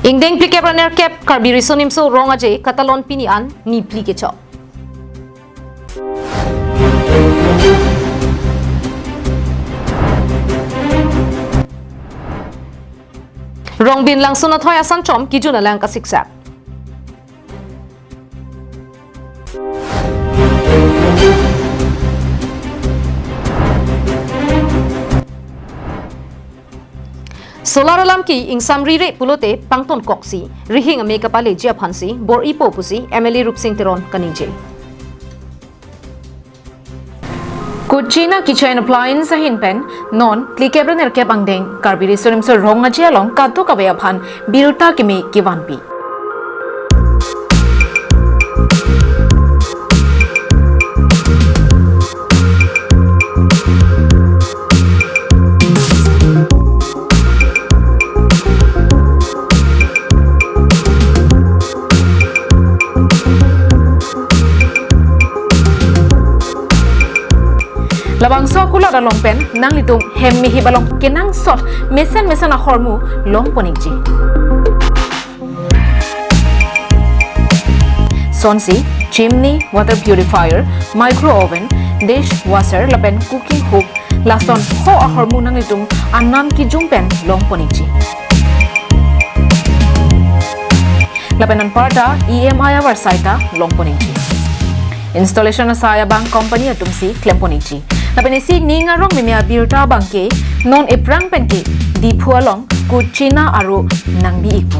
Ingdeng plike praner kep karbiri sonim so ronga je katalon pinian ni plike cho. Rong bin lang sunat hoy asan chom kijuna lang kasiksak. Solar alam ki ing samri re pulote pangton koksi rihing ame kapale jia phansi bor ipo pusi MLA Rup Singh Teron kanije. Kuchina kitchen appliance hin pen non clickable nerke bangdeng karbiri sonim so ronga jelong kato kawaya phan biruta kimi kiwanpi. Labang so kula da long pen nang litung hem mi hibalong kenang sot mesan a hormu long poningji. Sonsi, chimney, water purifier, micro oven, dish washer lapen cooking hook lason ho a hormu nang litung anam ki jumpen long poningji. Lapen an parta EMI awar saita long poningji. Installation saya bank company atumsi klemponingji. Lapenisi ninga rong mimia birta bangke non eprang penke di pualong kuchina aru nangbi ipo.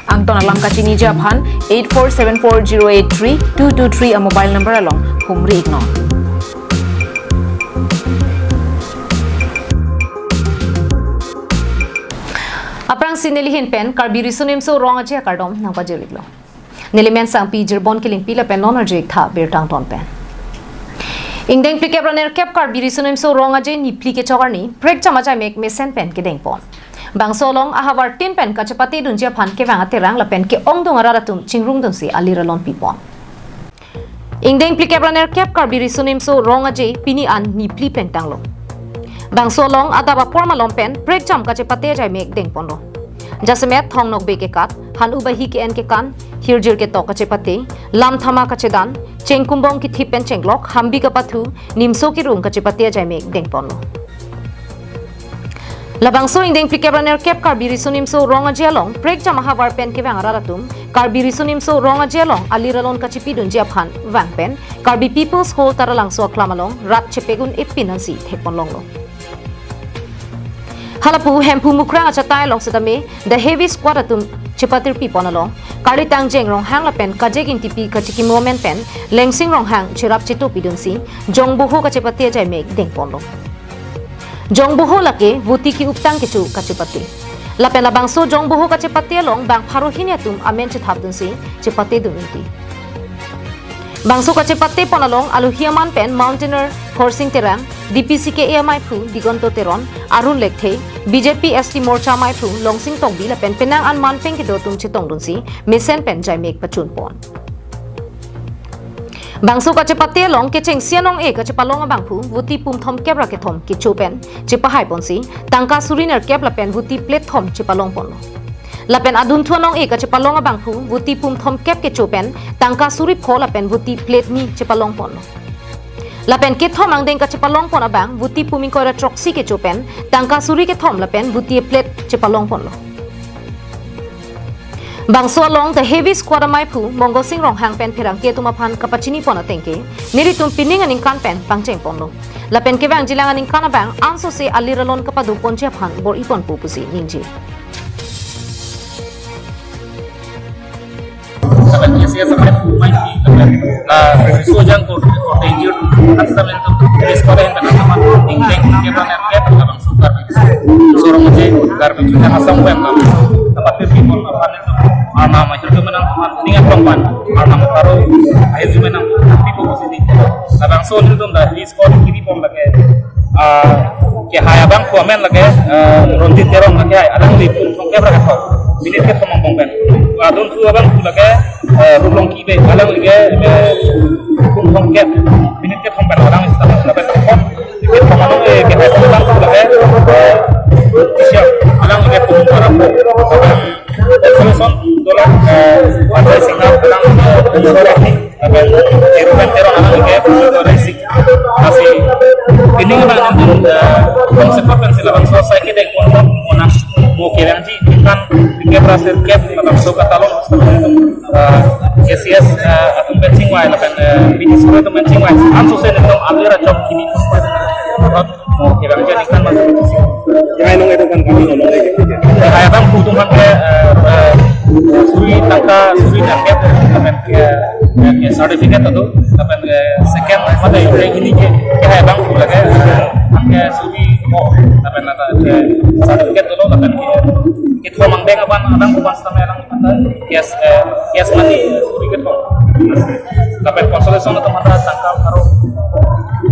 Angton alam kachini Japan 8474083223 a mobile number along humri ignore. Aprang sinelihin pen karbiri sunim so rong aje kardom nang pajeliklo. Nilimen sang pi jirbon kiling pila pen non arjek tha birtang ton pen. Ingdeng plike praner kep karbiri sunim so ronga je ni plike chogarni prek chamacha mek mesen pen ke dengpon bang solong ahawar tin pen kachapati dunjia phan ke wanga terang la pen ke ong dungara ratum chingrung dun si aliralon pipon Ingdeng plike praner kep karbiri sunim so ronga je pini an ni pli pen tanglo bang solong adaba porma lom pen prek cham kachapati jai mek dengpon lo jasemet thong nok be ke kat han ubahi ke en ke kan hirjir ke to kachapati lam thama kachedan Cengkumbong ki thipen cenglok hambi ka pathu nimso ki rung ka chipatia jai mek dengpon lo labangso ingdeng plike praner kep karbiri sunim so ronga jelong prek jama hawar pen ke wanga ratum karbiri sunim so ronga jelong aliralon ka chipi dun jia phan wang pen karbi people's whole taralang so klamalong rat chepegun epinansi thekpon long lo halapu hempu mukrang achatai long setame the heavy squad atum chipatir pipon along kari tang jeng rong hang la pen kajegin tipi kachiki moment pen lengsing rong hang chirap chitu pidunsi jongbuho kachipati jai mek dengpon lo jongbuho lake vuti ki uptang kichu kachipati la pen la bangso jongbuho kachipati long bang pharo hinia tum amen chithap dunsi chipati dunti bangso kachipati ponalong aluhiaman pen mountaineer horsing terang DPC ke EMI phu digonto teron arun lekthe BJP ST morcha mai phu longsing tongbi la pen penang an man peng ki do tum chitong dun si mesen pen jai mek pachun pon bangso ka chepate long ke cheng sianong e ka chepalong bang phu vuti pum thom kebra ke thom ki chupen chepa hai pon si tangka suriner kep la pen vuti plate thom chepalong pon la pen adun thuanong e ka chepalong bang phu vuti pum thom kep ke chupen tangka suri pho la pen vuti plate ni chepalong pon la pen ke thom angdeng ka chepalong pon abang vuti puming ko ra troxy ke chupen tangka suri ke thom la pen vuti plate chepalong pon lo bangso along the heavy squad mai phu mongol sing rong hang pen phirang ke tuma phan kapachini pon atengke neri tum pining aning kan pen pangcheng pon lo la pen ke bang jilang aning kan abang anso se aliralon kapadu ponche phan bor ipon pu pusi ningji Saban biasanya sampai main di sojang tuh danger sampai itu sekolah yang tengah sama tingting kita nerket abang sukar sorong aja karena juga asam wem tempat people apa itu nama itu menang tinggal perempuan nama taruh akhir juga menang people positif abang sol itu dari sekolah kiri pom lagi kayak hai abang komen lagi rontit terong lagi adang di pun berapa kau minit ke pemong pen adun tu abang tu lagi rulong kibe adang lagi pun ke minit ke pemong adang istana lagi pon ke pemong ke hai abang tu lagi siap adang lagi pun para installation dolar ada signal dalam dolar ini akan teron alam ke dolar sik masih ini kan konsep pensilaban selesai kita ikut monas mau kira nanti kan ke proses ke dalam soka talon KCS atau benching wai lapan bisnis itu benching wai anso sen itu alira job kini mau kira nanti kan masih yang itu kan kami ngomong kayak kan kebutuhan ke suri tangkap lapan ke sertifikat itu lapan ke second ada yang ini ke kayak bang pula ke suri lapan ada sertifikat itu lapan ke itu memang dengan abang bukan sama orang yes mani suri gitu lapan konsolidasi itu mana tangkap harus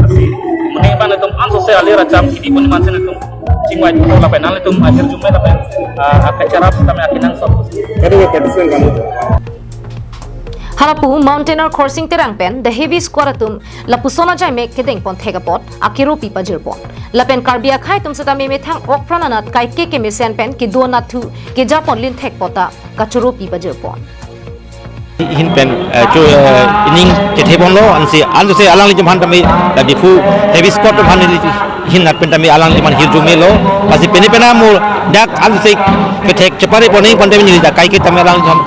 masih mending pan itu ansosial alira jam kini pun macam itu cingwai itu lapan hal itu akhir Jumat lapan acara kami akhirnya satu Halapu Mountaineer Coursing terang pen the heavy squad atum lapusona jai mek kedeng pon thega pot akiro pipa jirpon lapen karbia khai tum sata me thang ok prananat kai ke mesen pen ki do na thu ke japon lin thek pota kachuro pipa jirpon hin pen jo ining ke thebon lo ansi alang li jamhan tami da difu heavy squad to bhan hin nat pen tami alang li man hirju melo pasi pena mul dak ansi ke thek chapare poni pon tami ni da kai ke tami alang jam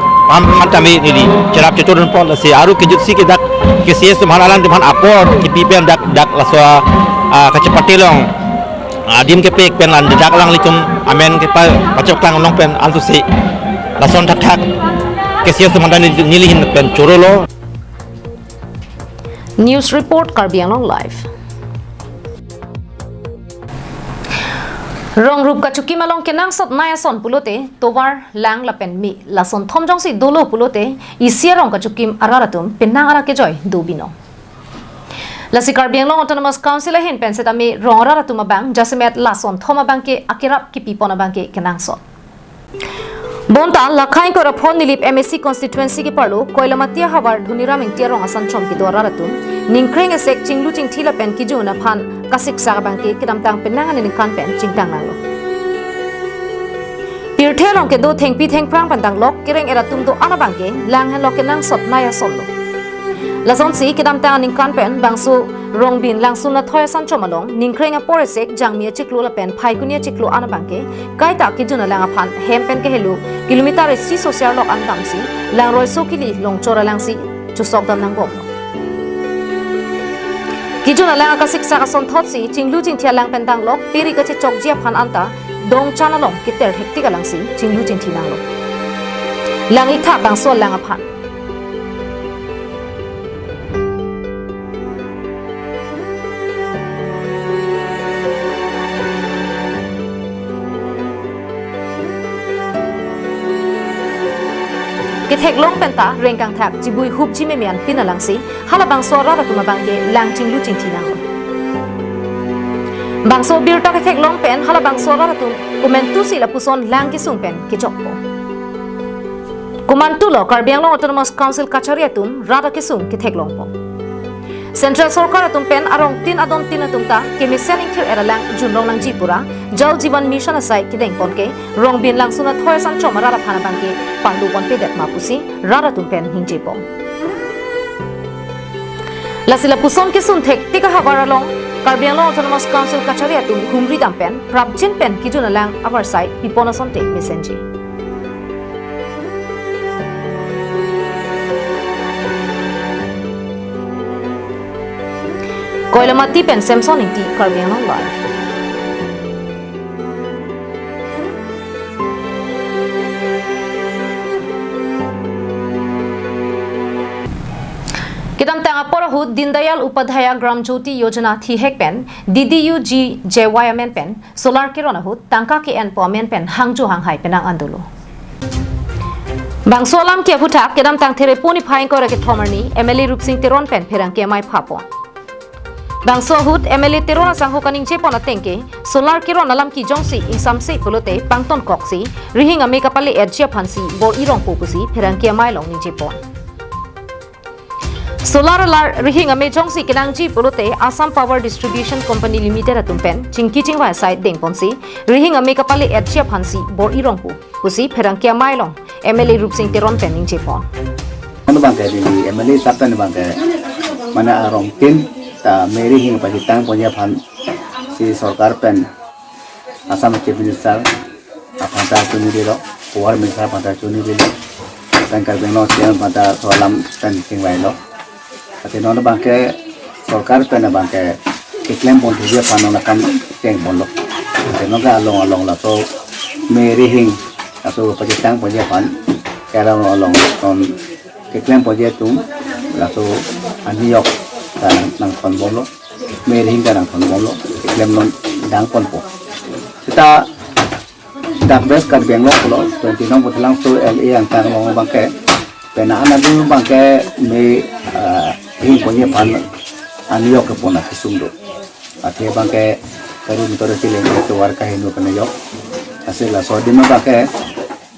kami ini cerap ceturun pon si aru kejutsi ke dak ke sies tu malalan tu man apor ki pipem dak laswa kecepatelong adim ke pek pen lan dak lang licum amen ke pa pacok tang long pen antu si lason tak ke sies tu mandani nilihin pen chorolo. News report Karbiang Long Live. Rong rup kacuki malong kenang sot naya son pulote tovar lang lapen mi lason thomjong si dolo pulote isia rong kacukim araratum penang ara ke joy dobino lasi Karbiang Long Autonomous Council hin pensetami rong araratum abang jasimet lason thoma bangke akirap ki pipona bangke kenang sot bonta lakhai ko raphon nilip MSC constituency ki parlo koilamatia hawar dhuniram ingtia rong asan chom ki doraratum ningkreng esek chinglu ching thila pen ki juna phan kasik sa bangke kidam tang penang ani kan pen chingtang nanglo pirthelong ke do thengpi theng prang pandang lok kireng eratum do ana bangke lang han lok kenang sot naya sollo lason si kidam tang ani kan pen bangsu rongbin langsun na thoya san chomalong ningkreng a poresek jangmia chiklo la pen phai kunia chiklo ana bangke kai ta ki juna langa phan hempen ke helu kilometer si social lok an damsi lang roi sokili long chora langsi chusok dam nang bom ki juna langa ka siksa ka son thot si chinglu jing thia lang pen dang lok piri ka che chok jia phan anta dong chana long ki ter hekti ka langsi chinglu jing thinang lok lang ikha bang so langa phan thek long penta rengkang thak jibui hup chi memian pinalangsi halabang so ra ratuma bangge lang chinglu chingthina bangso birta ke thek long pen halabang so ra ratum kumentu sila puson lang ki sungpen ki chokpo kumantu lo Karbiang Long Autonomous Council kachariatum rada ki sung ki thek long po Central Sarkar atum pen arong tin adon tin atum ta kemisen ingthir eralang junrong lang jipura Jal Jivan Mission asai kideng ponke rong bin lang sunat hoy sang choma rara phana bangke pandu pon pe det mapusi rara tum pen hingje pom lasila puson ke sun thek tika hawara long Karbiang Long Autonomous Council kachari atum humri dam pen prabjin pen kijuna lang our side pipona son tek mesenji Koilamati pen Samson inti Karbiang Long Live. Kitam tanga porahut Dindayal Upadhyaya Gram Jyoti Yojana thi hek pen DDUG JYMN pen solar kironahut tangka ke en pomen pen hangju hanghai penang andolo. Bang solam ke putak kitam tang there puni phain ko rake thomarni MLA Rupsing Teron pen pherang ke mai phapon. Bang sohut MLA Terona sang hukaning che pona tengke solar kiron alam ki jongsi insam se pulote pangton koksi rihing ame kapale edjia phansi bor irong pokusi pherang ke mai long ni je pon solar alar rihing ame jongsi kinangji pulote Assam Power Distribution Company Limited atumpen chingki chingwa side deng ponsi rihing ame kapale edjia phansi bor irong pu kusi pherang ke mai long MLA Rup Singh Teron pen ning Jepon. Ano bangke di MLA Sabtan bangke mana arong tin ta meri hing pagitang punya pan si sorkar pen asam chief minister apanta chuni dilo war minister apanta chuni dilo dan karbeno sian pada soalam pen sing wailo ati nono bangke sorkar pen bangke iklim pon dia panona kam teng bolok ati nono along la so meri hing aso pagitang punya pan kala along kon iklim pon dia tu la so aniyok nang kon bolo meri hing nang kon bolo iklim non dang kon po kita best kan Bangalore pulo 29 pulang so LA yang tang long bangke pena ana dulu bangke me hing punya pan anio ke pona kisumdo ate bangke karu mitore sileng to warka hindu penayo hasil la so dima bangke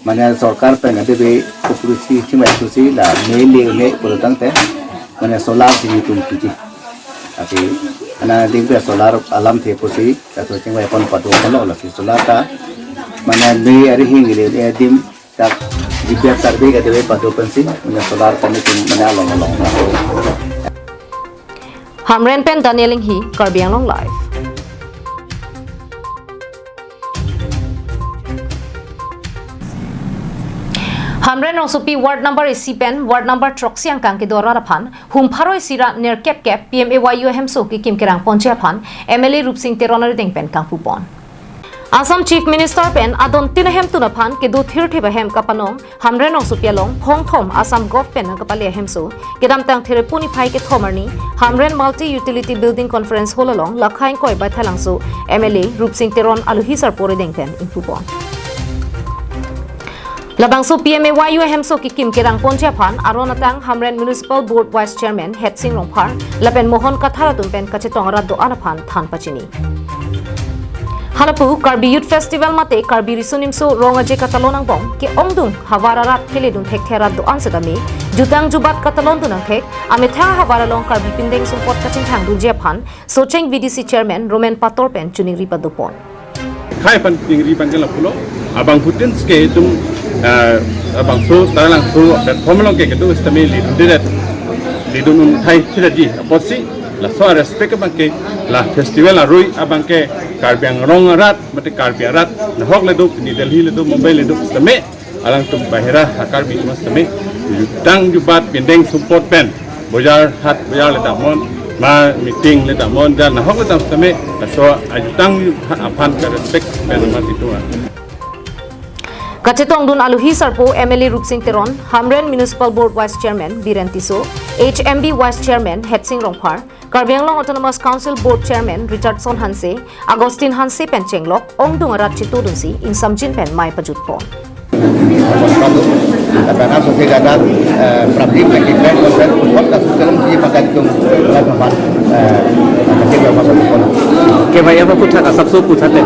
mana sarkar pena debe kupurusi cima susi la mele pulo tangte mana solar sini tum kiji ate ana dingbe solar alam the pusi atau cima pon padu kono la solar ta mana me ari hingile edim tak dibiar sarbe ga dewe padu pensi mana solar kami tum mana long Hamren pen Danieling hi Karbi Anglong live. Hamren rong supi ward number isi pen ward number troksi ang kang kidora rapan hum pharoi sira ner kep PMAYU hemso ki kim kerang ponche pan MLA Rup Singh Teron ding pen kang pupon. Assam Chief Minister pen adon tinahem tunapan ke du thir theba hem kapanong Hamren rong supialong Hong Thom Assam Gov pen ang kapale hemso kedam tang therepuni phai ke thomarni Hamren Multi Utility Building Conference Hall along lakhain koi bai thalangso MLA Rup Singh Teron aluhi sar pore ding pen impupon. Labangso PMAYU hemso ki kim kerang ponche phan aronatang Hamren Municipal Board Vice Chairman Het Singh Rongphar lapen Mohan Kathara tumpen kachetong raddo anaphan than pachini. Halapu Karbi Youth Festival mate Karbi risunimso rongaje katalonang bong ke ongdung hawararat keledun thekthera do ansadami jutang jubat katalon dunang thek ametha hawaralong Karbi pindeng sumpot kaching thang duje phan socheng VDC Chairman Roman Pator pen chuning ripadupon. Khai pan pingri pan jela pulo abang putin ske tum abang so taralang so platform long ke ketu istami lidun thai thiraji aposi la so respect bangke la festival la roi abangke Karbi Anglong rat mate Karbi rat na hok le do ni Delhi le do Mumbai le do istami alang tum bahira Karbi mas istami jutang jubat pindeng support pen bojar hat bojar le tamon ma meeting le tamon dan na hok le tam istami so ajutang aphan ka respect pen ma titua. Kachetong dun aluhi sarpo MLA Rup Singh Teron, Hamren Municipal Board Vice Chairman Biren Tiso, HMB Vice Chairman Het Singh Rongphar, Karbi Anglong Autonomous Council Board Chairman Richardson Hanse, Agustin Hanse Penchenglok, Ong Dungarat Chitudunsi, in Samjin Pen Mai Pajutpon. Karena sosial gadat praktik melakukan konser pun kasus dalam segi pakai tum lakukan kecil berapa pun. Kebaya apa putar asap so putar deh.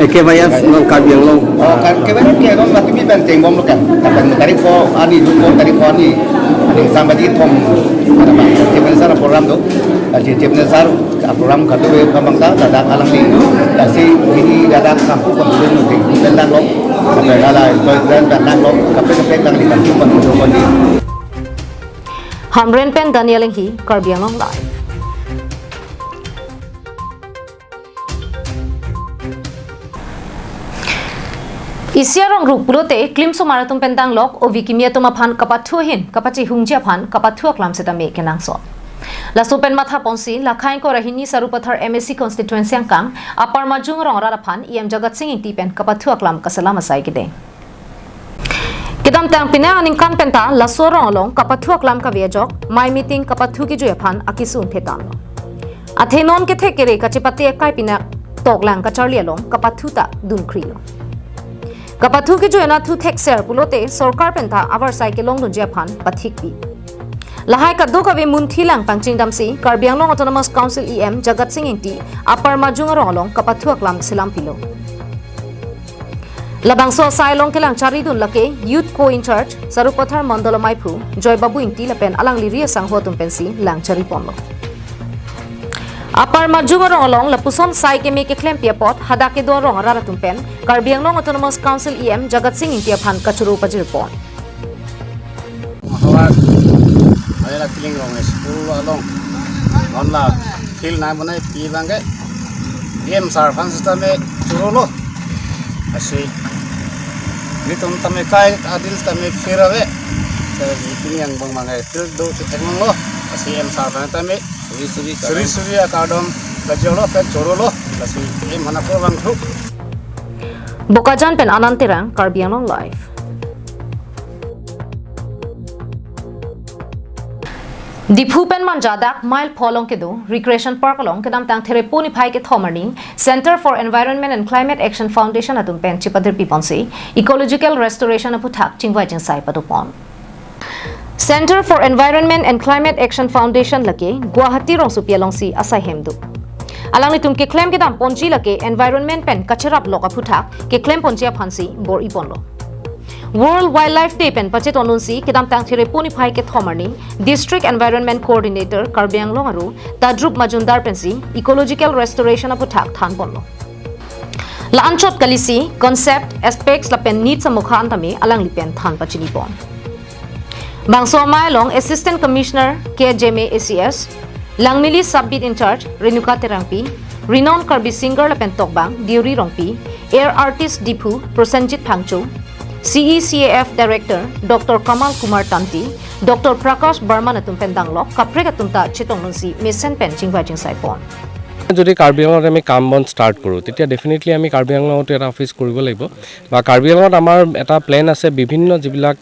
Kebaya Karbi Anglong. Oh, kebaya dia kan mati bi penting bom lokan. Tapi dari ko ani luko dari ko ani sampai di tom ada bang. Jadi sana program tu. Jadi sana program katu kambang ta ada alang ni. Jadi ini ada kampung kemudian di Belang lo. Sampai galai dan Belang lo. Kape kang di kampung kemudian di. Hamren pen Danieling hi Karbi Anglong live. Isiarong group pulote klimso maratum pendang lok o vikimia toma phan kapathuhin kapachi hungjia phan kapathuak lam seta me kenang so la sopen matha ponsi la khain ko rahini sarupathar MSC constituency angkang apar majung rong ra phan em jagat singh ti pen kapathuak lam kasala masai gide kedam tang pina aning kan penta la sorong long kapathuak lam ka vejok my meeting kapathu ki ju phan akisun thetan athenon ke thekere kachipati kai pina toklang ka charli long kapathu ta dun khrilo Kapathu ki joena thu thekser pulote sarkar penta avar cycle long dun japhan pathik bi lahai ka do ka be munthi lang pangching damsi Karbi Anglong Autonomous Council EM Jagat Singh Inti apar majung rolong kapathu aklam selam pilo labangso sailong kelang chari dun lake youth co in charge sarupathar mandala maipu joy babu inti lapen alang liria sangho tum pensi lang chari ponlo Apar majunga rong along lapuson sai ke me ke klem pia pot hada ke do rong rara tumpen Karbi Anglong Autonomous Council EM Jagat Singh Intia Phan Kachuru Pajirpon. Mahawat ayala kiling rong school along onla fil na banai pi bange EM sar fan system e churulo asi nitum tame kai adil tame firave se kini yang bang mangai fil do tekmong lo asi EM sar fan tame suri suri akadom lajolo pe churulo asi EM hana ko bang thu Bokajan pen Anantirang Karbi Anglong Live. Diphu pen manjadak mile polong ke do recreation park along kedam tang thereponi phai ke thomarning Center for Environment and Climate Action Foundation atum pen chipadir piponsi ecological restoration aputhak chingwai jingsai padupon. Center for Environment and Climate Action Foundation lake Guwahati rong supialongsi asai hemdu. Alang ni tum ke claim ke dam ponji lake environment pen kacharap loka puthak ke claim ponji phansi bor ipon lo. World Wildlife Day pen pachet onunsi kedam tang thire poni phai ke thomarni District Environment Coordinator Karbi Anglong aru Tadrup Majundar pensi ecological restoration aputhak than ponlo. La anchot kalisi concept aspects la pen needs amukhan tami alang li pen than pachini pon. Bangso mai long Assistant Commissioner KJMA ACS Langmili Sub-Bid in charge Renuka Terangpi renowned Karbi singer la pen tokbang Diuri Rongpi air artist Diphu Prosenjit Phangchu CECAF Director Dr. Kamal Kumar Tanti, Dr. Prakash Burma natum pendanglo, kaprek atumta chitong nunsi mission pen chingwa jingsai pon. যদি কাৰ্বি আংলঙত আমি কাম বন ষ্টাৰ্ট কৰোঁ তেতিয়া ডেফিনেটলি আমি কাৰ্বি আংলঙত এটা অফিচ কৰিব লাগিব বা কাৰ্বি আংলঙত আমাৰ এটা প্লেন আছে বিভিন্ন যিবিলাক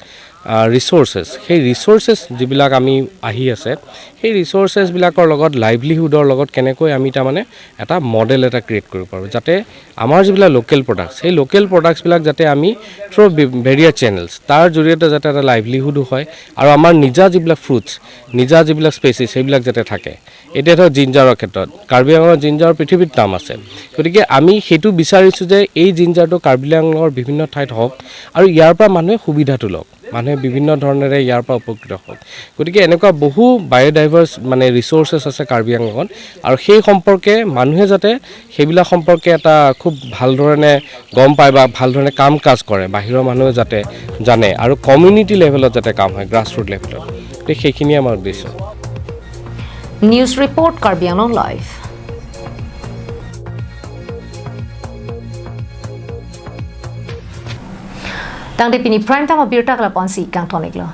ৰিসোৰ্সেছ সেই ৰিসোৰ্সেছ যিবিলাক আমি আহি আছে সেই ৰিসোৰ্সেছবিলাকৰ লগত লাইভলিহুডৰ লগত কেনেকৈ আমি তাৰমানে এটা মডেল এটা ক্ৰিয়েট কৰিব পাৰোঁ যাতে আমাৰ যিবিলাক লোকেল প্ৰডাক্টছ সেই লোকেল প্ৰডাক্টছবিলাক যাতে আমি থ্ৰু ভেৰিয়াছ চেনেলছ তাৰ জৰিয়তে যাতে এটা লাইভলিহুডো হয় আৰু আমাৰ নিজা যিবিলাক ফ্ৰুটছ নিজা যিবিলাক স্পেচিছ সেইবিলাক যাতে থাকে এতিয়া ধৰক জিঞ্জাৰৰ ক্ষেত্ৰত কাৰ্বি আংলঙৰ জিঞ্জাৰৰ পৃথিৱীত নাম আছে গতিকে আমি সেইটো বিচাৰিছোঁ যে এই জিঞ্জাৰটো কাৰ্বি আংলঙৰ বিভিন্ন ঠাইত হওক আৰু ইয়াৰ পৰা মানুহে সুবিধাটো লওক মানুহে বিভিন্ন ধৰণেৰে ইয়াৰ পৰা উপকৃত হওক গতিকে এনেকুৱা বহু বায়'ডাইভাৰ্ছ মানে ৰিসোৰ্সেছ আছে কাৰ্বি আংলঙত আৰু সেই সম্পৰ্কে মানুহে যাতে সেইবিলাক সম্পৰ্কে এটা খুব ভাল ধৰণে গম পায় বা ভাল ধৰণে কাম কাজ কৰে বাহিৰৰ মানুহে যাতে জানে আৰু কমিউনিটি লেভেলত যাতে কাম হয় গ্ৰাছৰুট লেভেলত গতিকে সেইখিনি আমাৰ উদ্দেশ্য News Report Karbi Anglong Live. Tang de pini prime time of birta kala ponsi kang tonik lo.